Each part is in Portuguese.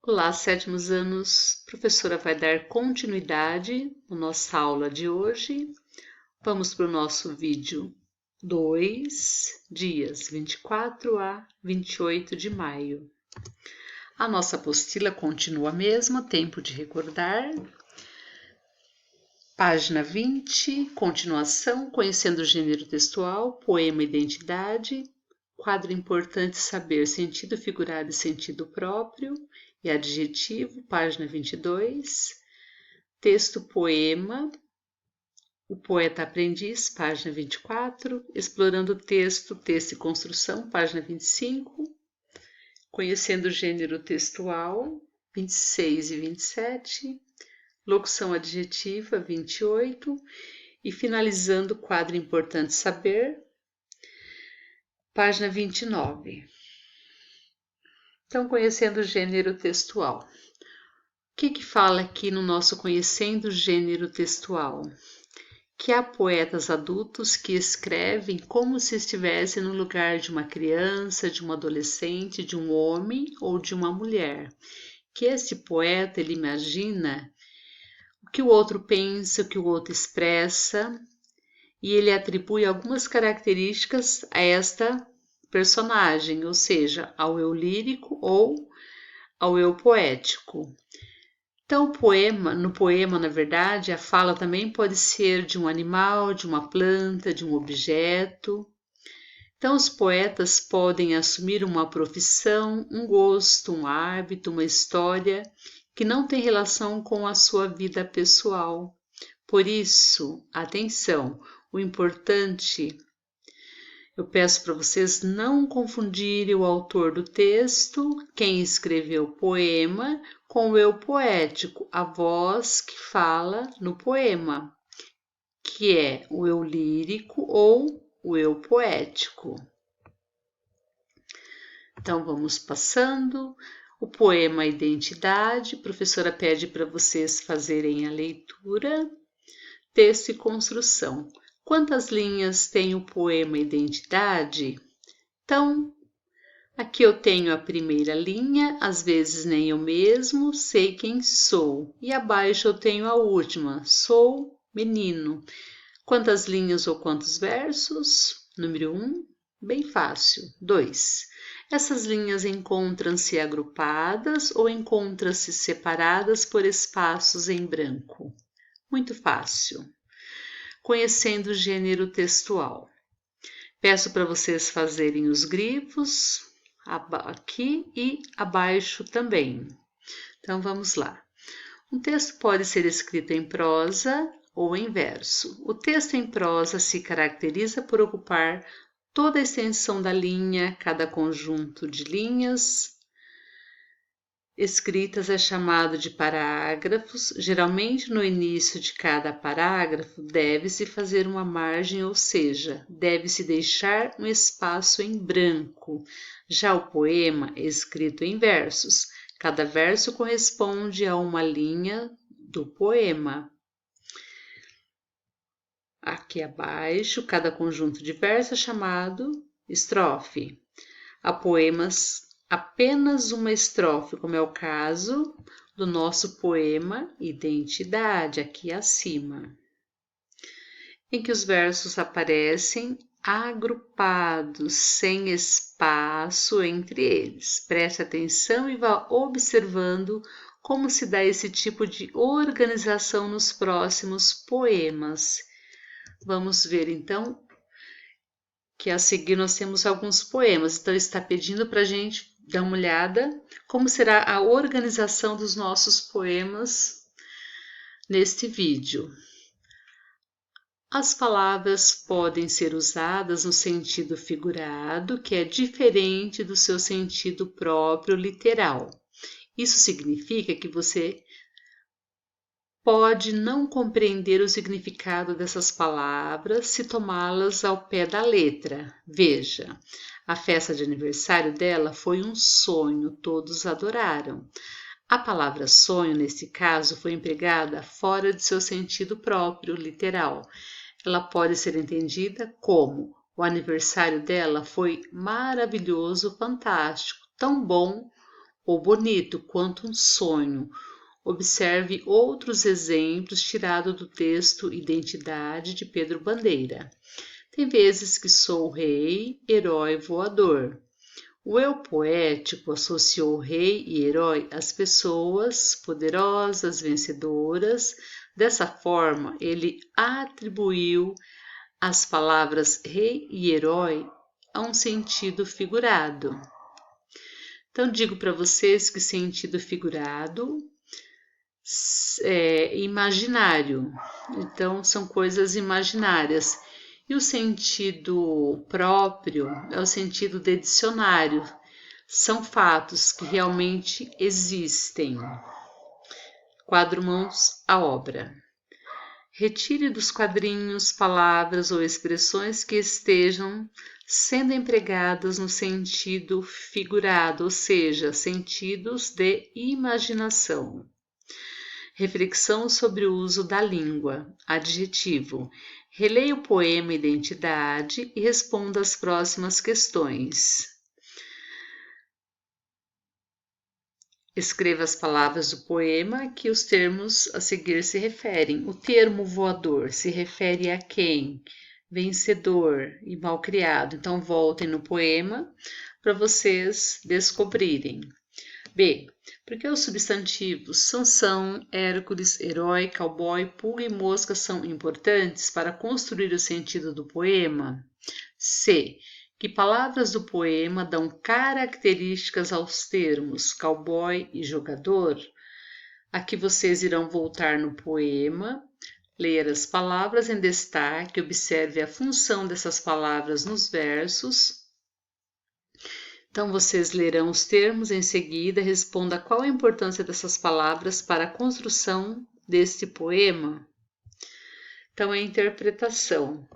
Olá, sétimos anos. A professora vai dar continuidade na nossa aula de hoje. Vamos para o nosso vídeo 2, dias 24 a 28 de maio. A nossa apostila continua a mesma, tempo de recordar. Página 20, continuação, conhecendo o gênero textual, poema identidade, quadro importante saber sentido figurado e sentido próprio e adjetivo, página 22, texto poema, o poeta aprendiz, página 24, explorando o texto, texto e construção, página 25, conhecendo o gênero textual, 26 e 27, locução adjetiva, 28, e finalizando o quadro importante saber, página 29. Então, conhecendo o gênero textual. O que fala aqui no nosso conhecendo o gênero textual? Que há poetas adultos que escrevem como se estivessem no lugar de uma criança, de um adolescente, de um homem ou de uma mulher. Que esse poeta, ele imagina o que o outro pensa, o que o outro expressa, e ele atribui algumas características a esta personagem, ou seja, ao eu lírico ou ao eu poético. Então, no poema, na verdade, a fala também pode ser de um animal, de uma planta, de um objeto. Então, os poetas podem assumir uma profissão, um gosto, um hábito, uma história que não tem relação com a sua vida pessoal. Por isso, atenção, o importante, eu peço para vocês não confundirem o autor do texto, quem escreveu o poema, com o eu poético, a voz que fala no poema, que é o eu lírico ou o eu poético. Então, vamos passando. O poema Identidade, a professora pede para vocês fazerem a leitura, texto e construção. Quantas linhas tem o poema Identidade? Então, aqui eu tenho a primeira linha, às vezes nem eu mesmo sei quem sou. E abaixo eu tenho a última, sou menino. Quantas linhas ou quantos versos? Número 1, bem fácil. 2. Essas linhas encontram-se agrupadas ou encontram-se separadas por espaços em branco? Muito fácil. Conhecendo o gênero textual. Peço para vocês fazerem os grifos aqui e abaixo também. Então vamos lá. Um texto pode ser escrito em prosa ou em verso. O texto em prosa se caracteriza por ocupar toda a extensão da linha, cada conjunto de linhas escritas é chamado de parágrafos. Geralmente, no início de cada parágrafo, deve-se fazer uma margem, ou seja, deve-se deixar um espaço em branco. Já o poema é escrito em versos. Cada verso corresponde a uma linha do poema. Aqui abaixo, cada conjunto de versos é chamado estrofe. Há poemas apenas uma estrofe, como é o caso do nosso poema Identidade, aqui acima, em que os versos aparecem agrupados, sem espaço entre eles. Preste atenção e vá observando como se dá esse tipo de organização nos próximos poemas. Vamos ver então que a seguir nós temos alguns poemas, então está pedindo para a gente dar uma olhada como será a organização dos nossos poemas neste vídeo. As palavras podem ser usadas no sentido figurado, que é diferente do seu sentido próprio literal. Isso significa que você pode não compreender o significado dessas palavras se tomá-las ao pé da letra. Veja, a festa de aniversário dela foi um sonho, todos adoraram. A palavra sonho, nesse caso, foi empregada fora de seu sentido próprio, literal. Ela pode ser entendida como: o aniversário dela foi maravilhoso, fantástico, tão bom ou bonito quanto um sonho. Observe outros exemplos tirados do texto Identidade de Pedro Bandeira. Tem vezes que sou rei, herói, voador. O eu poético associou rei e herói às pessoas poderosas, vencedoras. Dessa forma, ele atribuiu as palavras rei e herói a um sentido figurado. Então, digo para vocês que sentido figurado é imaginário. Então, são coisas imaginárias. E o sentido próprio é o sentido de dicionário. São fatos que realmente existem. Quadro mãos à obra. Retire dos quadrinhos palavras ou expressões que estejam sendo empregadas no sentido figurado, ou seja, sentidos de imaginação. Reflexão sobre o uso da língua. Adjetivo. Releia o poema Identidade e responda as próximas questões. Escreva as palavras do poema que os termos a seguir se referem. O termo voador se refere a quem? Vencedor e malcriado. Então, voltem no poema para vocês descobrirem. B. Por que os substantivos Sansão, Hércules, herói, cowboy, pulga e mosca são importantes para construir o sentido do poema? C. Que palavras do poema dão características aos termos cowboy e jogador? Aqui vocês irão voltar no poema, ler as palavras em destaque, observe a função dessas palavras nos versos. Então, vocês lerão os termos em seguida, responda qual a importância dessas palavras para a construção deste poema. Então, a interpretação.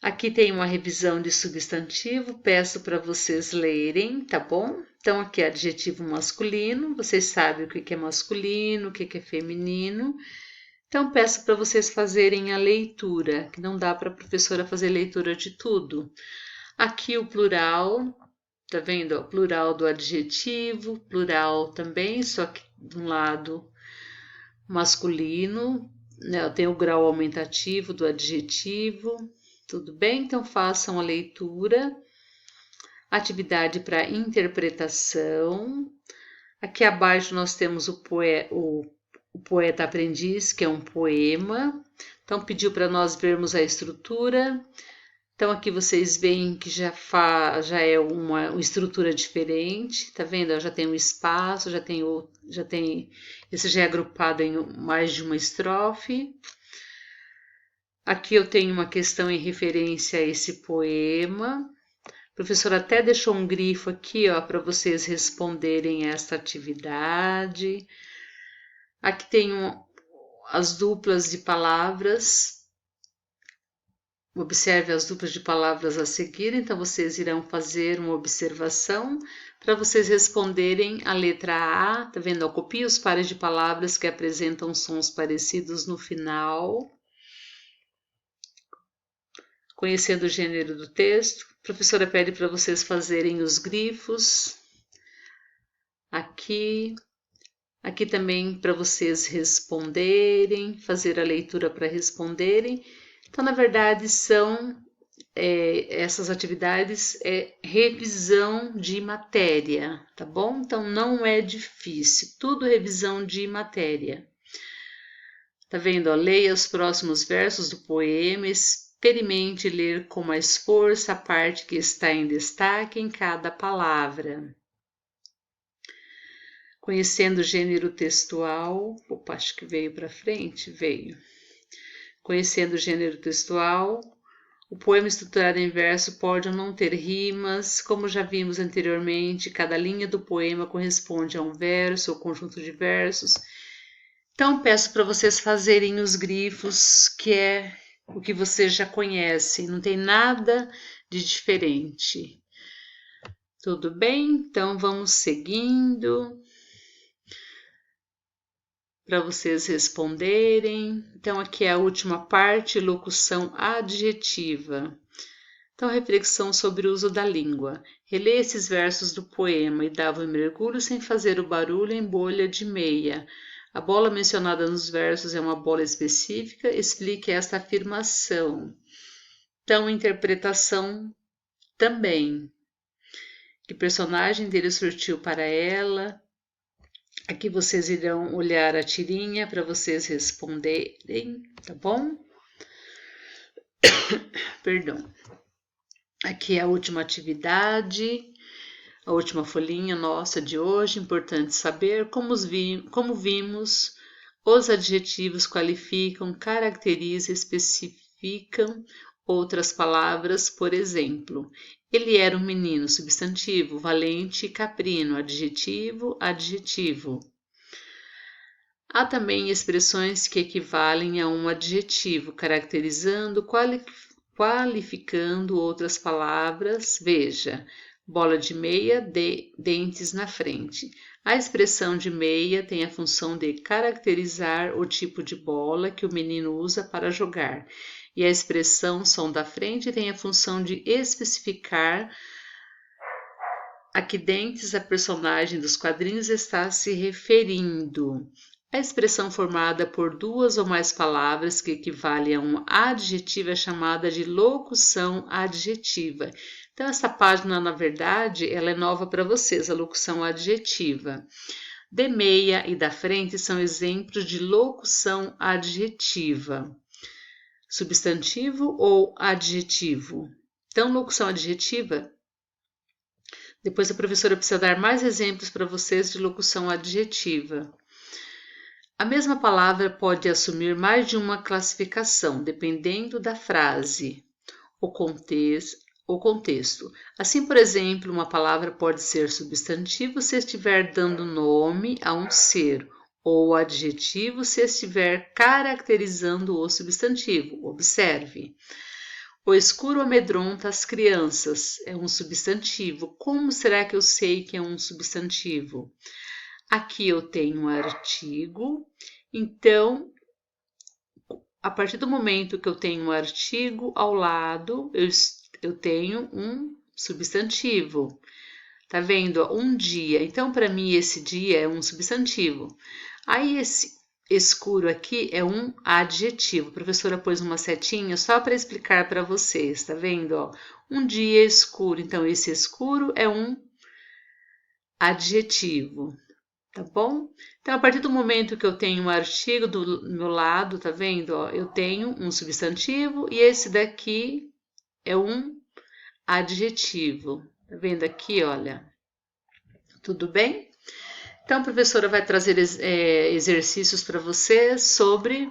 Aqui tem uma revisão de substantivo, peço para vocês lerem, tá bom? Então, aqui é adjetivo masculino, vocês sabem o que é masculino, o que é feminino. Então, peço para vocês fazerem a leitura, que não dá para a professora fazer leitura de tudo. Aqui o plural. Tá vendo? O plural do adjetivo, plural também, só que de um lado masculino, né? Tem o grau aumentativo do adjetivo. Tudo bem? Então façam a leitura. Atividade para interpretação. Aqui abaixo nós temos o Poeta Aprendiz, que é um poema. Então pediu para nós vermos a estrutura. Então, aqui vocês veem que já é uma estrutura diferente, tá vendo? Já tem um espaço, esse já é agrupado em mais de uma estrofe. Aqui eu tenho uma questão em referência a esse poema. O professor até deixou um grifo aqui, ó, para vocês responderem esta atividade. Aqui tenho as duplas de palavras. Observe as duplas de palavras a seguir, então vocês irão fazer uma observação para vocês responderem a letra A, tá vendo? Copie os pares de palavras que apresentam sons parecidos no final. Conhecendo o gênero do texto, a professora pede para vocês fazerem os grifos. Aqui também para vocês responderem, fazer a leitura para responderem. Então, na verdade, são essas atividades revisão de matéria, tá bom? Então, não é difícil, tudo revisão de matéria. Tá vendo? Ó, leia os próximos versos do poema, experimente ler com mais força a parte que está em destaque em cada palavra. Conhecendo o gênero textual, opa, acho que veio para frente, veio. Conhecendo o gênero textual, o poema estruturado em verso pode ou não ter rimas, como já vimos anteriormente, cada linha do poema corresponde a um verso ou conjunto de versos. Então, peço para vocês fazerem os grifos, que é o que vocês já conhecem, não tem nada de diferente. Tudo bem? Então, vamos seguindo para vocês responderem. Então, aqui é a última parte, locução adjetiva. Então, reflexão sobre o uso da língua. Relê esses versos do poema e dava um mergulho sem fazer o barulho em bolha de meia. A bola mencionada nos versos é uma bola específica, explique esta afirmação. Então, interpretação também. Que personagem dele surgiu para ela? Aqui vocês irão olhar a tirinha para vocês responderem, tá bom? Perdão. Aqui é a última atividade, a última folhinha nossa de hoje. Importante saber como vimos, os adjetivos qualificam, caracterizam, especificam outras palavras, por exemplo. Ele era um menino, substantivo, valente, caprino, adjetivo, adjetivo. Há também expressões que equivalem a um adjetivo, caracterizando, qualificando outras palavras. Veja, bola de meia, dentes na frente. A expressão de meia tem a função de caracterizar o tipo de bola que o menino usa para jogar. E a expressão som da frente tem a função de especificar a que dentes a personagem dos quadrinhos está se referindo. A expressão formada por duas ou mais palavras que equivale a um adjetivo é chamada de locução adjetiva. Então, essa página, na verdade, ela é nova para vocês, a locução adjetiva. De meia e da frente são exemplos de locução adjetiva. Substantivo ou adjetivo? Então, locução adjetiva. Depois a professora precisa dar mais exemplos para vocês de locução adjetiva. A mesma palavra pode assumir mais de uma classificação, dependendo da frase, o contexto. Assim, por exemplo, uma palavra pode ser substantivo se estiver dando nome a um ser, ou adjetivo se estiver caracterizando o substantivo. Observe. O escuro amedronta as crianças. É um substantivo. Como será que eu sei que é um substantivo? Aqui eu tenho um artigo, então, a partir do momento que eu tenho um artigo ao lado, eu tenho um substantivo. Tá vendo? Um dia. Então, para mim, esse dia é um substantivo. Aí, esse escuro aqui é um adjetivo. A professora pôs uma setinha só para explicar para vocês, tá vendo? Ó, um dia escuro. Então, esse escuro é um adjetivo. Tá bom? Então, a partir do momento que eu tenho um artigo do meu lado, tá vendo? Ó, eu tenho um substantivo e esse daqui é um adjetivo. Tá vendo aqui, olha? Tudo bem? Então, a professora vai trazer exercícios para vocês sobre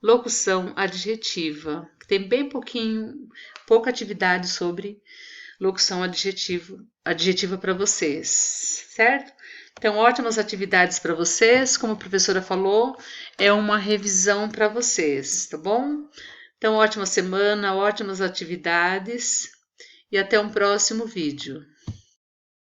locução adjetiva. Tem bem pouca atividade sobre locução adjetiva para vocês, certo? Então, ótimas atividades para vocês. Como a professora falou, é uma revisão para vocês, tá bom? Então, ótima semana, ótimas atividades e até um próximo vídeo.